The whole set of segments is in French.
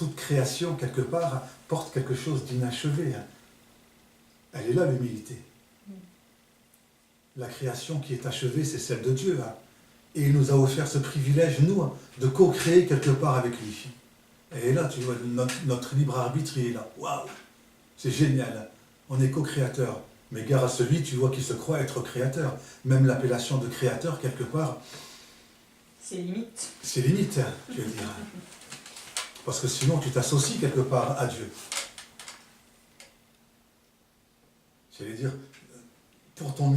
toute création, quelque part, porte quelque chose d'inachevé. Elle est là, l'humilité. La création qui est achevée, c'est celle de Dieu. Et il nous a offert ce privilège, nous, de co-créer quelque part avec lui. Et là, tu vois, notre libre arbitre, il est là. Waouh! C'est génial. On est co-créateur. Mais gare à celui, tu vois, qui se croit être créateur. Même l'appellation de créateur, quelque part... C'est limite. C'est limite, je veux dire. Parce que sinon, tu t'associes quelque part à Dieu. J'allais dire, pour ton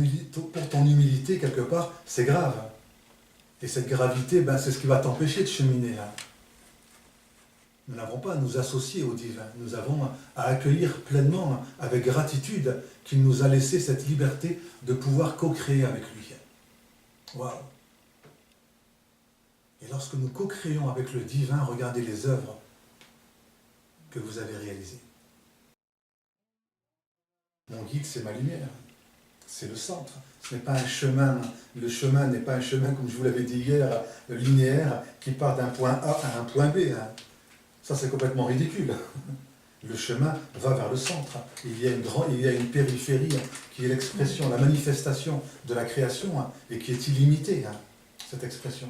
humilité, quelque part, c'est grave. Et cette gravité, ben, c'est ce qui va t'empêcher de cheminer. Nous n'avons pas à nous associer au divin. Nous avons à accueillir pleinement, avec gratitude, qu'il nous a laissé cette liberté de pouvoir co-créer avec lui. Waouh! Et lorsque nous co-créons avec le divin, regardez les œuvres que vous avez réalisées. Mon guide, c'est ma lumière. C'est le centre. Ce n'est pas un chemin. Le chemin n'est pas un chemin, comme je vous l'avais dit hier, linéaire, qui part d'un point A à un point B. Ça, c'est complètement ridicule. Le chemin va vers le centre. Il y a une périphérie qui est l'expression, la manifestation de la création et qui est illimitée, cette expression.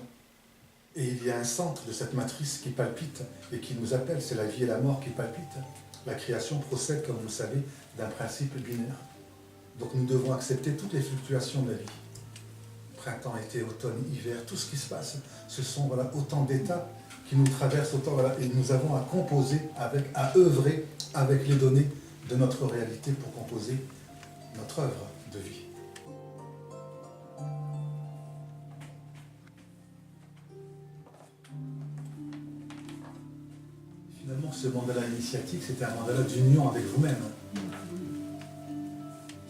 Et il y a un centre de cette matrice qui palpite et qui nous appelle, c'est la vie et la mort qui palpitent. La création procède, comme vous le savez, d'un principe binaire. Donc nous devons accepter toutes les fluctuations de la vie. Printemps, été, automne, hiver, tout ce qui se passe, ce sont autant d'états qui nous traversent, et nous avons à composer, à œuvrer avec les données de notre réalité pour composer notre œuvre de vie. Finalement, ce mandala initiatique, c'était un mandala d'union avec vous-même.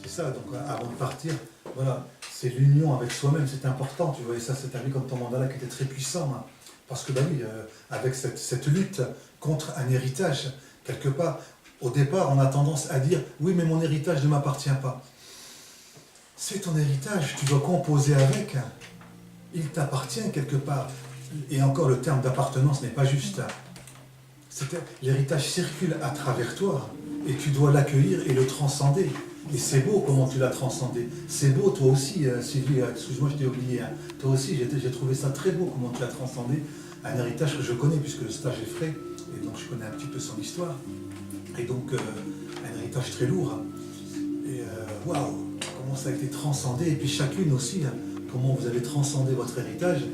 C'est ça, donc avant de partir, voilà, c'est l'union avec soi-même, c'est important, tu vois, et ça c'est arrivé comme ton mandala qui était très puissant, parce que, oui, avec cette lutte contre un héritage, quelque part, au départ, on a tendance à dire, oui, mais mon héritage ne m'appartient pas. C'est ton héritage, tu dois composer avec, il t'appartient quelque part, et encore le terme d'appartenance n'est pas juste. L'héritage circule à travers toi, et tu dois l'accueillir et le transcender. Et c'est beau comment tu l'as transcendé. C'est beau, toi aussi, Sylvie, excuse-moi, je t'ai oublié. Toi aussi, j'ai trouvé ça très beau comment tu l'as transcendé. Un héritage que je connais, puisque le stage est frais, et donc je connais un petit peu son histoire. Et donc, un héritage très lourd. Et waouh, comment ça a été transcendé. Et puis chacune aussi, comment vous avez transcendé votre héritage.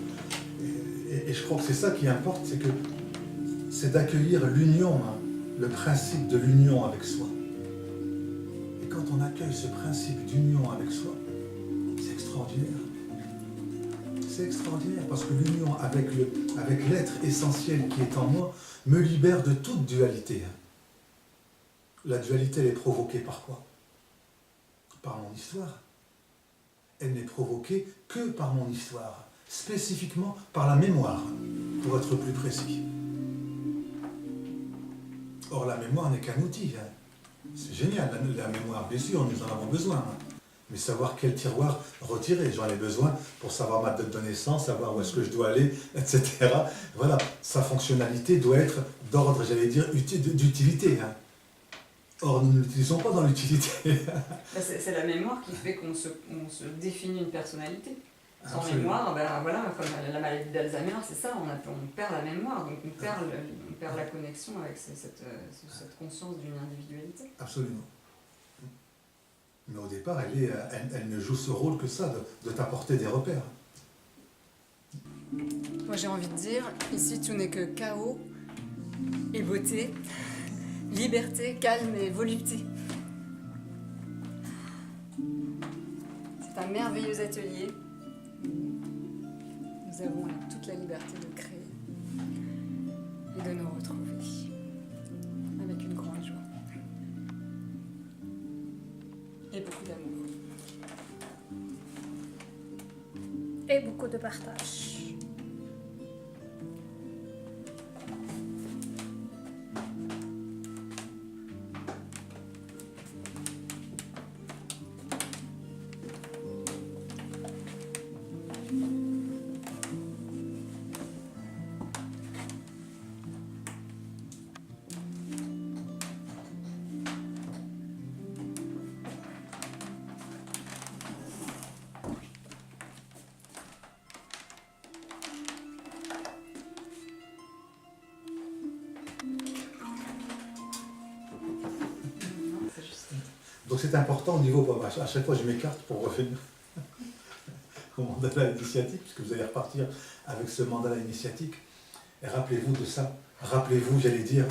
Et je crois que c'est ça qui importe, c'est d'accueillir l'union, le principe de l'union avec soi. Et quand on accueille ce principe d'union avec soi, c'est extraordinaire. C'est extraordinaire parce que l'union avec l'être essentiel qui est en moi me libère de toute dualité. La dualité, elle est provoquée par quoi? Par mon histoire. Elle n'est provoquée que par mon histoire, spécifiquement par la mémoire, pour être plus précis. Or, la mémoire n'est qu'un outil. C'est génial, la mémoire, bien sûr, nous en avons besoin. Mais savoir quel tiroir retirer, j'en ai besoin pour savoir ma date de naissance, savoir où est-ce que je dois aller, etc. Voilà, sa fonctionnalité doit être d'ordre, j'allais dire, d'utilité. Or, nous ne l'utilisons pas dans l'utilité. C'est la mémoire qui fait qu'on se définit une personnalité. Sans Absolument. mémoire, voilà, comme la maladie d'Alzheimer, c'est ça, on perd la mémoire, donc on perd la connexion avec cette conscience d'une individualité. Absolument. Mais au départ, elle ne joue ce rôle que ça, de t'apporter des repères. Moi j'ai envie de dire, ici tout n'est que chaos et beauté, liberté, calme et volupté. C'est un merveilleux atelier. Nous avons toute la liberté de créer et de nous retrouver avec une grande joie et beaucoup d'amour. Et beaucoup de partage. Donc c'est important au niveau, à chaque fois je m'écarte pour revenir au mandala initiatique, puisque vous allez repartir avec ce mandala initiatique. Et rappelez-vous de ça, rappelez-vous, j'allais dire,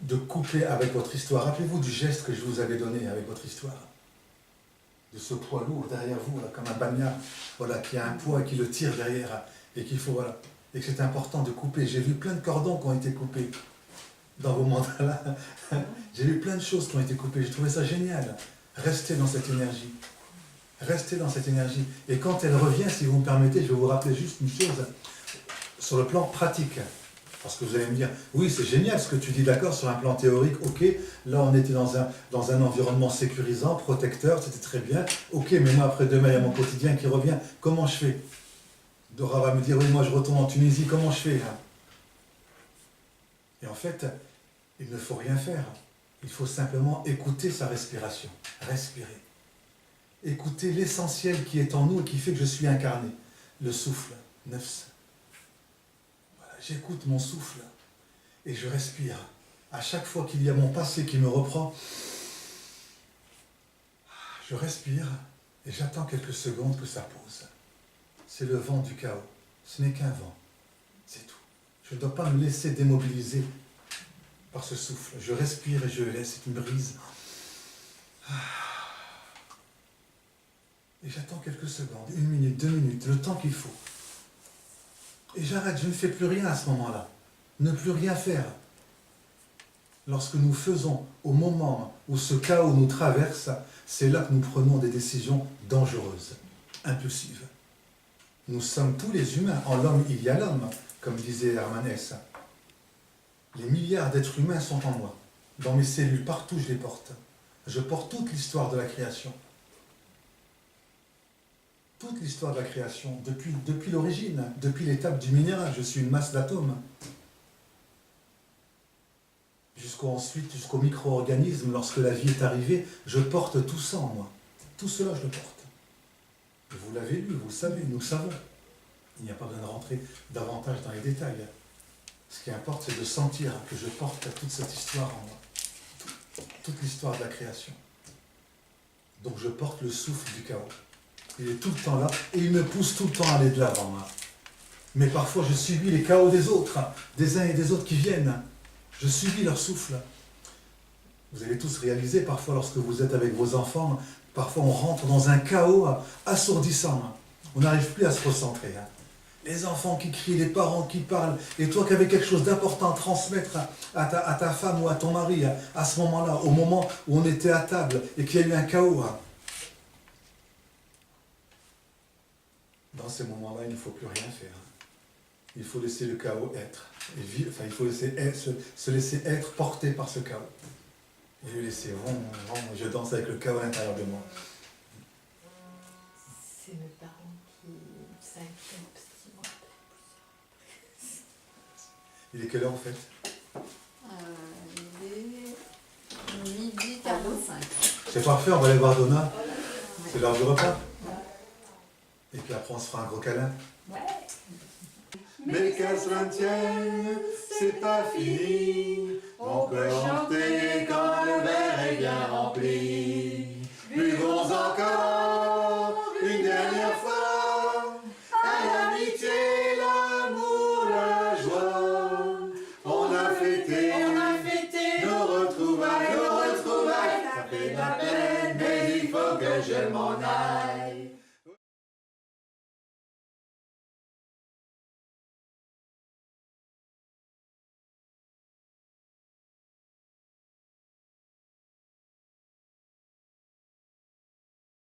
de couper avec votre histoire. Rappelez-vous du geste que je vous avais donné avec votre histoire. De ce poids lourd derrière vous, voilà, comme un bagnard, voilà, qui a un poids et qui le tire derrière, et qu'il faut, voilà, et que c'est important de couper. J'ai vu plein de cordons qui ont été coupés dans vos mandalas. J'ai vu plein de choses qui ont été coupées. J'ai trouvé ça génial. Restez dans cette énergie. Restez dans cette énergie. Et quand elle revient, si vous me permettez, je vais vous rappeler juste une chose sur le plan pratique. Parce que vous allez me dire, oui, c'est génial ce que tu dis, d'accord, sur un plan théorique, ok, là on était dans un environnement sécurisant, protecteur, c'était très bien, ok, mais moi après demain, il y a mon quotidien qui revient, comment je fais? Dora va me dire, oui, moi je retourne en Tunisie, comment je fais hein? Et en fait, il ne faut rien faire, il faut simplement écouter sa respiration, respirer. Écouter l'essentiel qui est en nous et qui fait que je suis incarné, le souffle, nefs. J'écoute mon souffle et je respire. À chaque fois qu'il y a mon passé qui me reprend, je respire et j'attends quelques secondes que ça pose. C'est le vent du chaos. Ce n'est qu'un vent. C'est tout. Je ne dois pas me laisser démobiliser par ce souffle. Je respire et je laisse une brise. Et j'attends quelques secondes, 1 minute, 2 minutes, le temps qu'il faut. Et j'arrête, je ne fais plus rien à ce moment-là. Ne plus rien faire. Lorsque nous faisons au moment où ce chaos nous traverse, c'est là que nous prenons des décisions dangereuses, impulsives. Nous sommes tous les humains. En l'homme, il y a l'homme, comme disait Hermanès. Les milliards d'êtres humains sont en moi. Dans mes cellules, partout je les porte. Je porte toute l'histoire de la création. Toute l'histoire de la création, depuis l'origine, depuis l'étape du minéral, je suis une masse d'atomes. Jusqu'au micro-organisme, lorsque la vie est arrivée, je porte tout ça en moi. Tout cela, je le porte. Et vous l'avez lu, vous le savez, nous le savons. Il n'y a pas besoin de rentrer davantage dans les détails. Ce qui importe, c'est de sentir que je porte toute cette histoire en moi. Toute l'histoire de la création. Donc je porte le souffle du chaos. Il est tout le temps là et il me pousse tout le temps à aller de l'avant. Mais parfois je subis les chaos des autres, des uns et des autres qui viennent. Je subis leur souffle. Vous allez tous réaliser, parfois lorsque vous êtes avec vos enfants, parfois on rentre dans un chaos assourdissant. On n'arrive plus à se recentrer. Les enfants qui crient, les parents qui parlent, et toi qui avais quelque chose d'important à transmettre à ta femme ou à ton mari, à ce moment-là, au moment où on était à table et qu'il y a eu un chaos. Dans ces moments-là, il ne faut plus rien faire. Il faut laisser le chaos être. Il faut se laisser être porté par ce chaos. Et le laisser je danse avec le chaos à l'intérieur de moi. C'est mes parents qui s'inquiètent. Il est quelle heure en fait? Il est midi 45. C'est parfait, on va aller voir Donna. C'est l'heure du repas. Et puis après on se fera un gros câlin. Ouais. Mais qu'à cela ne tienne, c'est pas fini. On peut chanter quand le verre est bien rempli. Buvons encore une dernière fois à l'amitié, l'amour, la joie. On a fêté nos retrouvailles. Ça fait de la peine, mais il faut que je m'en aille.